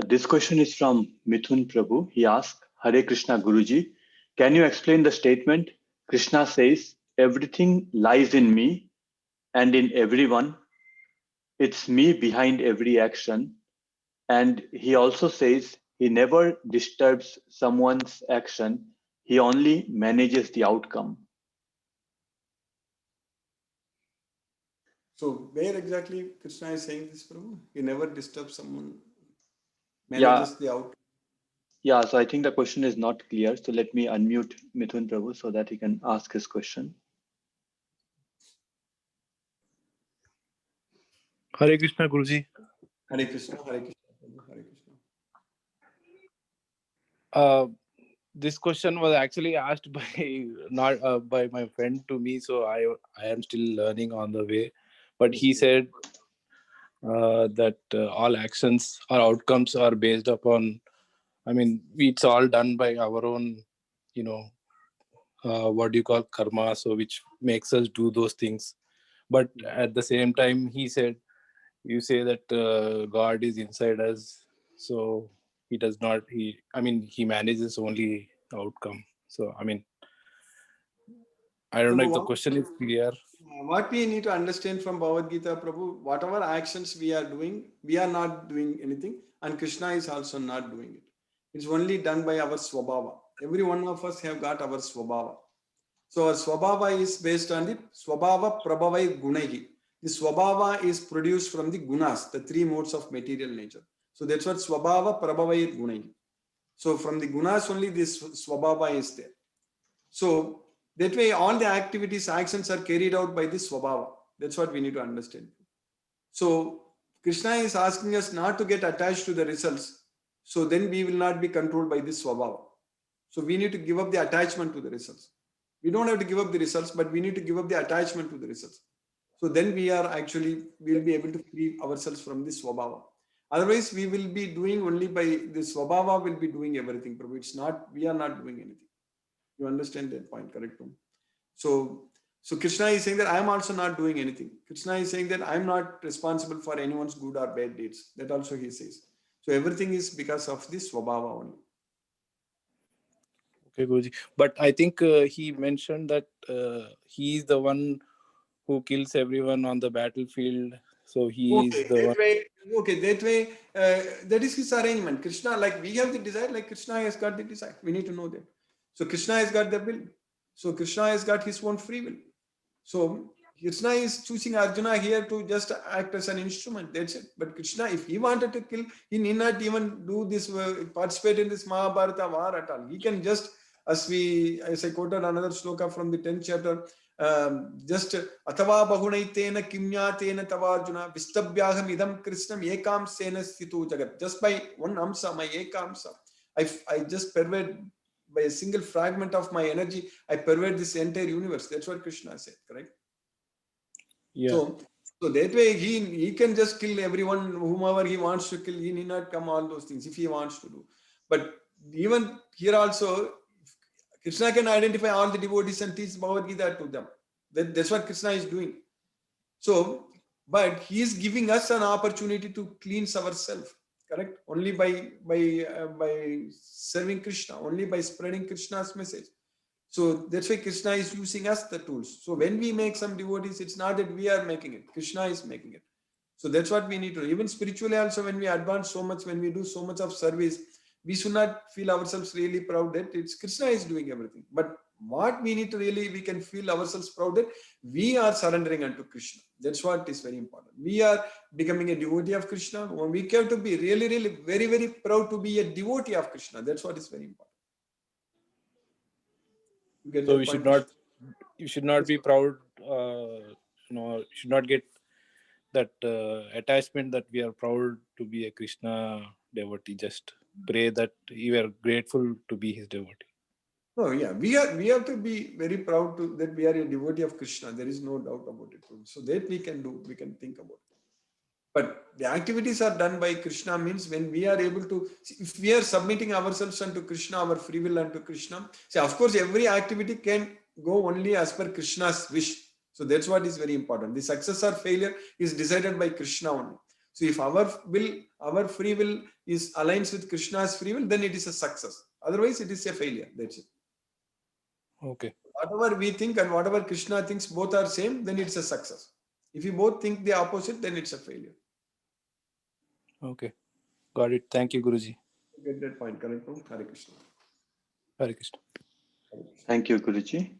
This question is from Mithun Prabhu. He asked, Hare Krishna Guruji, can you explain the statement? Krishna says, everything lies in me and in everyone. It's me behind every action. And he also says he never disturbs someone's action. He only manages the outcome. So where exactly Krishna is saying this, Prabhu? He never disturbs someone, manages the outcome. Yeah, so I think the question is not clear. So let me unmute Mithun Prabhu so that he can ask his question. Hare Krishna Guruji. Hare Krishna, Hare Krishna, Hare Krishna. This question was actually asked by not by my friend to me, so I am still learning on the way. But he said that all actions or outcomes are based upon. I mean, it's all done by our own, what do you call karma? So which makes us do those things. But at the same time, he said, you say that God is inside us, so he does not. He manages only outcome. So I don't know if the question is clear. What we need to understand from Bhagavad Gita, Prabhu, whatever actions we are doing, we are not doing anything, and Krishna is also not doing it. It's only done by our swabhava. Every one of us have got our swabhava. So our swabhava is based on the swabhava prabhavai gunahi. The swabhava is produced from the gunas, the three modes of material nature. So that's what swabhava prabhavai gunahi. So from the gunas only this swabhava is there. So that way all the activities, actions are carried out by this swabhava. That's what we need to understand. So Krishna is asking us not to get attached to the results. So then we will not be controlled by this swabhava. So we need to give up the attachment to the results. We don't have to give up the results, but we need to give up the attachment to the results. So then we'll be able to free ourselves from this swabhava. Otherwise, we will be doing only by this swabhava will be doing everything. We are not doing anything. You understand that point, correct? So Krishna is saying that I am also not doing anything. Krishna is saying that I am not responsible for anyone's good or bad deeds. That also he says. So everything is because of this swabhava only. Okay, Guruji. But I think he mentioned that he is the one who kills everyone on the battlefield. So he is the one. That way, that is his arrangement. Krishna, like we have the desire, like Krishna has got the desire. We need to know that. So Krishna has got the will. So Krishna has got his own free will. So Krishna is choosing Arjuna here to just act as an instrument. That's it. But Krishna, if he wanted to kill, he need not even do this, participate in this Mahabharata war at all. He can just, as I quoted another sloka from the 10th chapter, just Athava Bahunaitena Kimnyatena Tavarjuna Vistabhyaham Idam Krishnam Ekam Sena Situ Jagat. Just by one amsa, my Ekamsa, I just pervade by a single fragment of my energy, I pervade this entire universe. That's what Krishna said, correct? Yeah. So that way he can just kill everyone, whomever he wants to kill. He need not come all those things if he wants to do. But even here also, Krishna can identify all the devotees and teach Bhagavad Gita to them. That's what Krishna is doing. So, but he is giving us an opportunity to cleanse ourselves. Correct? Only by serving Krishna, only by spreading Krishna's message. So that's why Krishna is using us the tools. So when we make some devotees, it's not that we are making it. Krishna is making it. So that's what we need to do. Even spiritually also, when we advance so much, when we do so much of service, we should not feel ourselves really proud that it's Krishna is doing everything. But what we need to we can feel ourselves proud that we are surrendering unto Krishna. That's what is very important. We are becoming a devotee of Krishna. We have to be really, really very, very proud to be a devotee of Krishna. That's what is very important. So you should not be proud. Should not get that attachment that we are proud to be a Krishna devotee. Just pray that you are grateful to be his devotee. Oh yeah, we have to be very proud that we are a devotee of Krishna. There is no doubt about it. So that we can think about it. But the activities are done by Krishna means when we are able to, if we are submitting ourselves unto Krishna, our free will unto Krishna. See, of course, every activity can go only as per Krishna's wish. So that's what is very important. The success or failure is decided by Krishna only. So if our will our free will is aligns with Krishna's free will, then it is a success. Otherwise, it is a failure. That's it. Okay. Whatever we think and whatever Krishna thinks both are same, then it's a success. If you both think the opposite, then it's a failure. Okay. Got it. Thank you, Guruji. Get that point, correct? Hare Krishna. Hare Krishna. Hare Krishna. Thank you, Guruji.